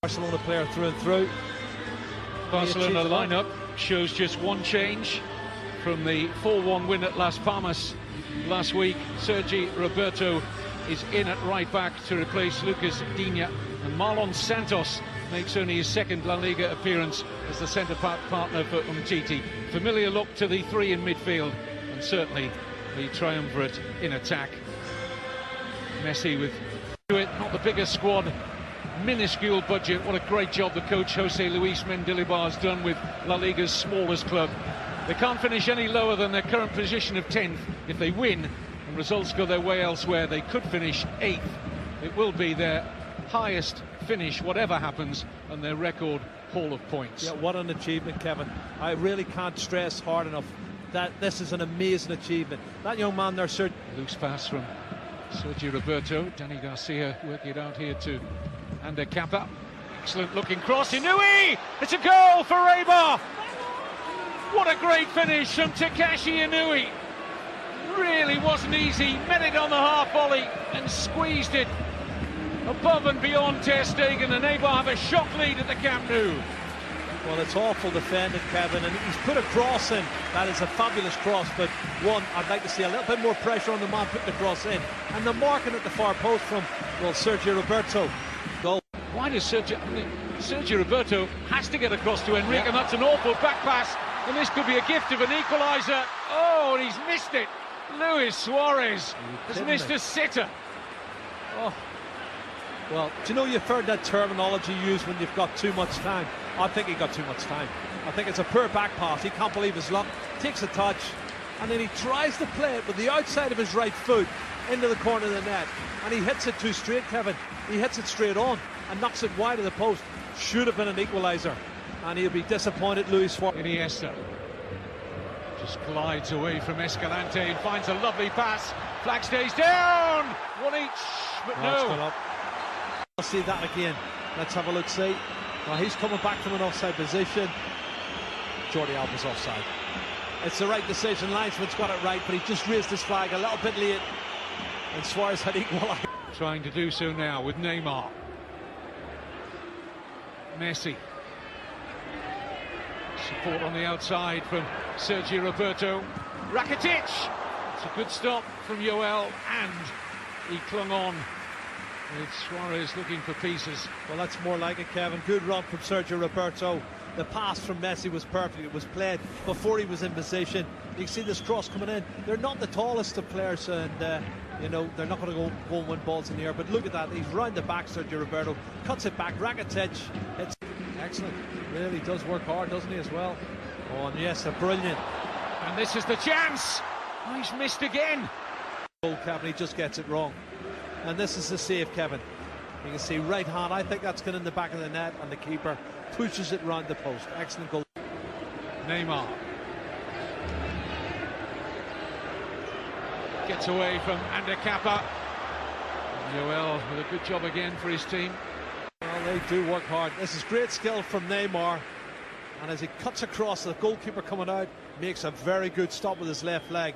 Barcelona player through and through. Barcelona lineup shows just one change from the 4-1 win at Las Palmas last week. Sergi Roberto is in at right back to replace Lucas Digne, and Marlon Santos makes only his second La Liga appearance as the centre-back partner for Umtiti. Familiar look to the three in midfield, and certainly the triumvirate in attack. Messi with it, not the biggest squad, minuscule budget. What a great job the coach Jose Luis Mendilibar has done with La Liga's smallest club. They can't finish any lower than their current position of 10th. If they win and results go their way elsewhere, they could finish 8th. It will be their highest finish, whatever happens, and their record haul of points. Yeah, what an achievement, Kevin. I really can't stress hard enough that this is an amazing achievement. That young man there, Sergio. Loose pass from Sergio Roberto. Danny Garcia working it out here to Ander Kappa. Excellent looking cross. Inui! It's a goal for Eibar! What a great finish from Takashi Inui. Really wasn't easy. Met it on the half volley and squeezed it above and beyond Ter Stegen, and Eibar have a shock lead at the Camp Nou. Well, it's awful defended, Kevin, and he's put a cross in. That is a fabulous cross, but one, I'd like to see a little bit more pressure on the man putting the cross in. And the marking at the far post from, well, Sergio Roberto. Goal. Why does Sergio Roberto has to get across to Enrique, and that's an awful back pass, and this could be a gift of an equaliser. Oh, and he's missed it. Luis Suarez has missed a sitter. Oh. Well, do you know you've heard that terminology used when you've got too much time? I think he got too much time. I think it's a poor back pass. He can't believe his luck. Takes a touch, and then he tries to play it with the outside of his right foot into the corner of the net, and he hits it too straight, Kevin. He hits it straight on and knocks it wide of the post. Should have been an equaliser, and he'll be disappointed, Luis Suarez. Iniesta just glides away from Escalante and finds a lovely pass. Flag stays down. One each, but no. I'll see that again. Let's have a look, see. Well, he's coming back from an offside position. Jordi Alba's offside. It's the right decision. Linesman's got it right, but he just raised his flag a little bit late, and Suarez had equalised. Trying to do so now with Neymar. Messi. Support on the outside from Sergio Roberto. Rakitic. It's a good stop from Joel, and he clung on with Suarez looking for pieces. Well, that's more like it, Kevin. Good run from Sergio Roberto. The pass from Messi was perfect. It was played before he was in position. You can see this cross coming in. They're not the tallest of players, and you know, they're not going to go and win balls in the air. But look at that. He's round the back, Sergio Roberto. Cuts it back. Rakitic. It's excellent. Really does work hard, doesn't he, as well? Oh, and yes, a brilliant. And this is the chance. Oh, he's missed again. Goal, Kevin. He just gets it wrong. And this is the save, Kevin. You can see right hand. I think that's going in the back of the net, and the keeper pushes it round the post. Excellent goal. Neymar gets away from Ander Kappa. Joel with a good job again for his team. Well, they do work hard. This is great skill from Neymar, and as he cuts across, the goalkeeper coming out makes a very good stop with his left leg.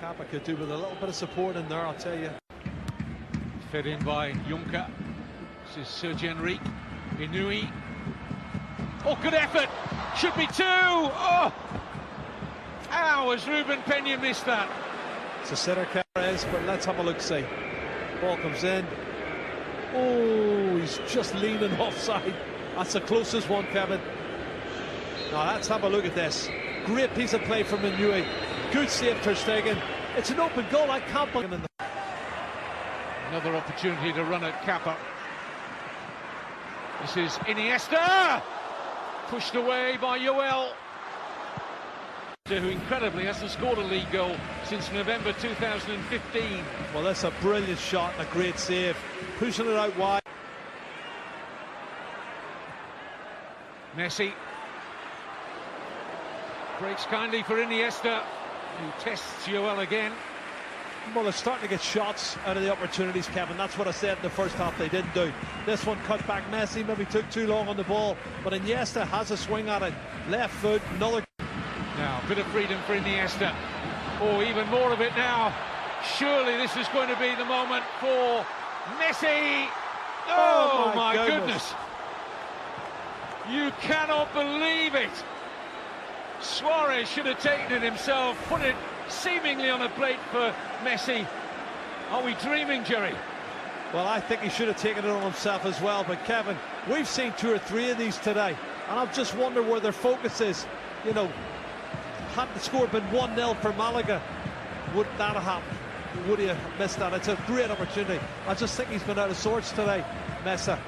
Kappa could do with a little bit of support in there, I'll tell you. Fed in by Juncker. This is Sergi Enrique. Inui. Oh, good effort. Should be two. Oh! How has Ruben Peña missed that? It's a sitter, Carres, but let's have a look, see. Ball comes in. Oh, he's just leaning offside. That's the closest one, Kevin. Now let's have a look at this. Great piece of play from Inui. Good save, Ter Stegen. It's an open goal. I can't believe it. Another opportunity to run at Kappa. This is Iniesta. Pushed away by Joel, who incredibly hasn't scored a league goal since November 2015. Well, that's a brilliant shot and a great save. Pushing it out wide. Messi breaks kindly for Iniesta, who tests Joel again. Well, they're starting to get shots out of the opportunities, Kevin. That's what I said in the first half they didn't do. This one cut back. Messi maybe took too long on the ball, but Iniesta has a swing at it. Left foot, another. Now, a bit of freedom for Iniesta. Oh, even more of it now. Surely this is going to be the moment for Messi. Oh my goodness. You cannot believe it. Suarez should have taken it himself, put it seemingly on a plate for Messi. Are we dreaming, Jerry? Well, I think he should have taken it on himself as well, but Kevin, we've seen 2 or 3 of these today, and I've just wondered where their focus is. You know, had the score been 1-0 for Malaga, would that have happened? Would he have missed that? It's a great opportunity. I just think he's been out of sorts today, Mesa.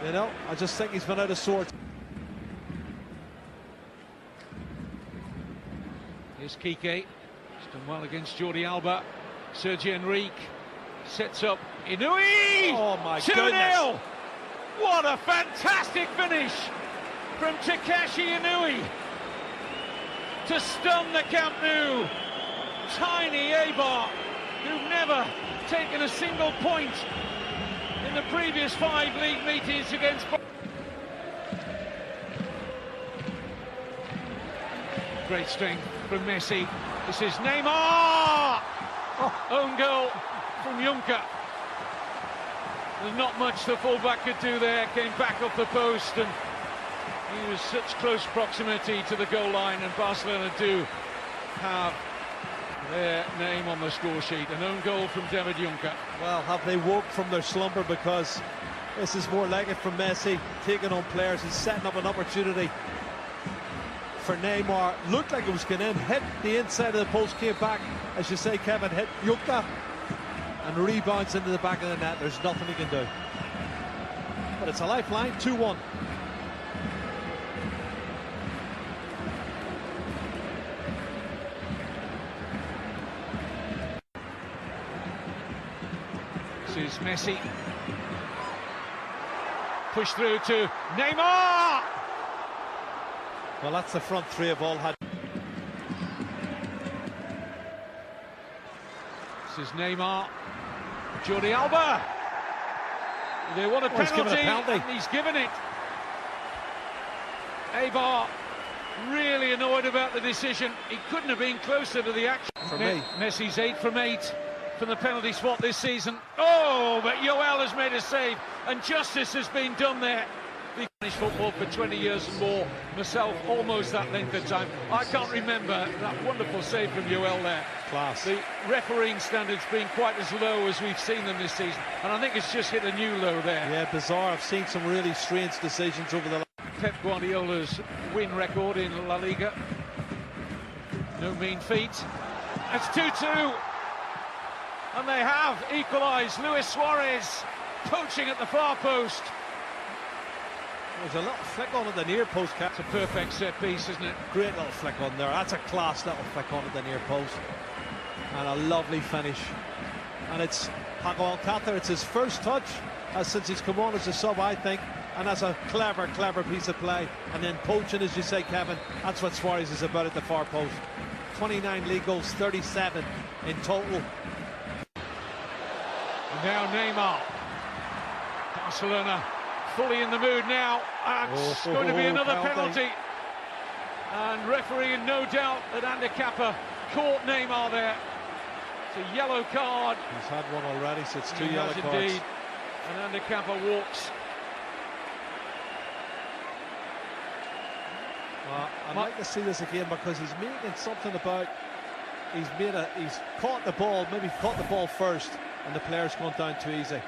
You know, I just think he's been out of sorts. Here's Kike. He's done well against Jordi Alba. Sergi Enrique sets up Inui. Oh my 2-0. goodness. What a fantastic finish from Takeshi Inui to stun the Camp Nou. Tiny Eibar, who've never taken a single point in the previous 5 league meetings against. Great strength from Messi. This is Neymar! Own goal from Juncker. There's not much the fullback could do there. Came back off the post, and he was such close proximity to the goal line, and Barcelona do have their name on the score sheet. An own goal from David Juncker. Well, have they woke from their slumber? Because this is more like it from Messi, taking on players and setting up an opportunity for Neymar. Looked like it was going in, hit the inside of the post, came back, as you say, Kevin, hit Juncker and rebounds into the back of the net. There's nothing he can do. But it's a lifeline, 2-1. This is Messi. Push through to Neymar! Well, that's the front 3 have all had. This is Neymar. Jordi Alba. They want a penalty, and he's given it. Eibar really annoyed about the decision. He couldn't have been closer to the action. For me, Messi's 8 from 8 from the penalty spot this season. Oh, but Joel has made a save, and justice has been done there. Spanish football for 20 years and more, myself almost that length of time. I can't remember that wonderful save from Joel there. Class. The refereeing standards being quite as low as we've seen them this season, and I think it's just hit a new low there. Yeah, bizarre. I've seen some really strange decisions over the. Pep Guardiola's win record in La Liga, no mean feat. It's 2-2, and they have equalised. Luis Suarez poaching at the far post. There's a little flick on at the near post, Cap. It's a perfect set piece, isn't it? Great little flick on there. That's a class little flick on at the near post. And a lovely finish. And it's Paco Alcácer. It's his first touch since he's come on as a sub, I think. And that's a clever, clever piece of play. And then poaching, as you say, Kevin, that's what Suarez is about at the far post. 29 league goals, 37 in total. And now Neymar. Barcelona fully in the mood now. It's going to be another penalty. And referee, no doubt that Ander Kappa caught Neymar there. It's a yellow card. He's had one already, so it's 2 yellow cards. Indeed. And Ander Kappa walks. I'd like to see this again, because he's making something about. He's caught the ball, maybe caught the ball first, and the player's gone down too easy.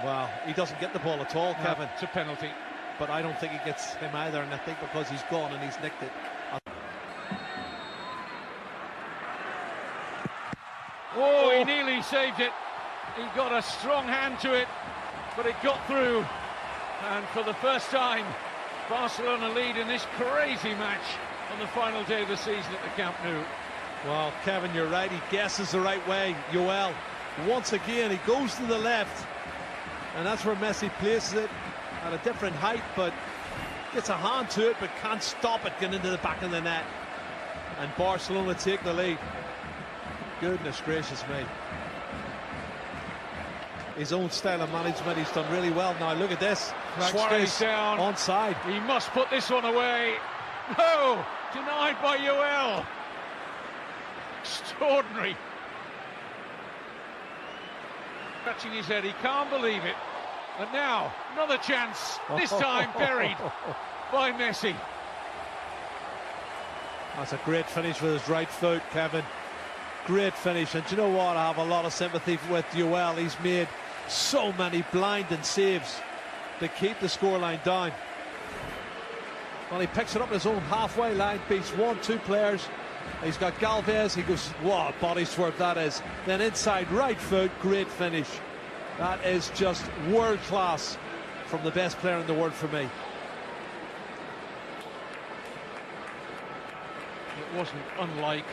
Wow, he doesn't get the ball at all, Kevin. It's a penalty. But I don't think he gets him either, and I think because he's gone and he's nicked it. Oh, he nearly saved it. He got a strong hand to it, but it got through. And for the first time, Barcelona lead in this crazy match on the final day of the season at the Camp Nou. Well, Kevin, you're right. He guesses the right way. Joel, once again, he goes to the left. And that's where Messi places it at a different height, but gets a hand to it, but can't stop it getting into the back of the net. And Barcelona take the lead. Goodness gracious me. His own style of management, he's done really well. Now look at this. Suarez down. Onside. He must put this one away. No! Denied by Joel. Extraordinary. scratching his head. He can't believe it. And now, another chance, this time buried by Messi. That's a great finish with his right foot, Kevin. Great finish. And do you know what? I have a lot of sympathy with Joel. He's made so many blinding saves to keep the scoreline down. Well, he picks it up at his own halfway line, beats 1-2 players. He's got Galvez. He goes, what a body swerve that is. Then inside right foot, great finish. That is just world class from the best player in the world for me. It wasn't unlike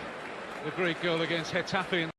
the great goal against Getafe.